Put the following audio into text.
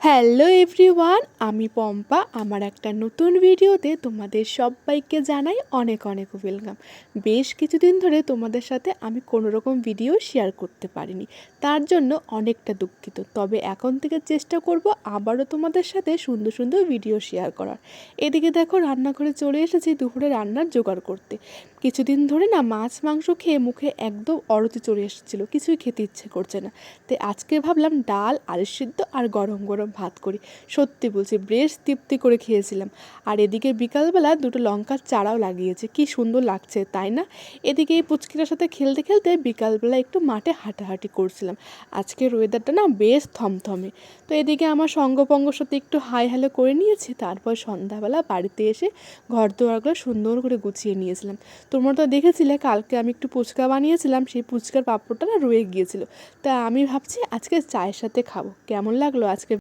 Hello everyone, আমি পম্পা। আমার একটা নতুন ভিডিওতে তোমাদের সবাইকে জানাই অনেক অনেক ওয়েলকাম। বেশ কিছুদিন ধরে তোমাদের সাথে আমি কোনো রকম ভিডিও শেয়ার করতে পারিনি, তার জন্য অনেকটা দুঃখিত। তবে এখন থেকে চেষ্টা করব আবারও তোমাদের সাথে সুন্দর সুন্দর ভিডিও শেয়ার করার। এদিকে দেখো, রান্নাঘরে চলে এসেছি দুপুরে রান্নার জোগাড় করতে। কিছুদিন ধরে না মাছ মাংস খেয়ে মুখে একদম অরুচি চলে এসেছিলো, কিছুই খেতে ইচ্ছে করছে না। তাই আজকে ভাবলাম ডাল, আলু সিদ্ধ আর গরম গরম ভাত করি। সত্যি বলছি, বেশ তৃপ্তি করে খেয়েছিলাম। আর এদিকে বিকালবেলা দুটো লঙ্কার চারাও লাগিয়েছে, কি সুন্দর লাগছে তাই না? এদিকে এই পুচকিটার সাথে খেলতে খেলতে বিকালবেলা একটু মাঠে হাঁটাহাঁটি করছিলাম। আজকের ওয়েদারটা না বেশ থমথমে। তো এদিকে আমার সঙ্গপঙ্গর সাথে একটু হাই হ্যালো করে নিয়েছি। তারপর সন্ধ্যাবেলা বাড়িতে এসে ঘর দুয়ারগুলো সুন্দর করে গুছিয়ে নিয়েছিলাম। তোমরা তো দেখেছিলে কালকে আমি একটু ফুচকা বানিয়েছিলাম, সেই ফুচকার পাঁপড়টা না রয়ে গিয়েছিল। তা আমি ভাবছি আজকে চায়ের সাথে খাবো। কেমন লাগলো আজকে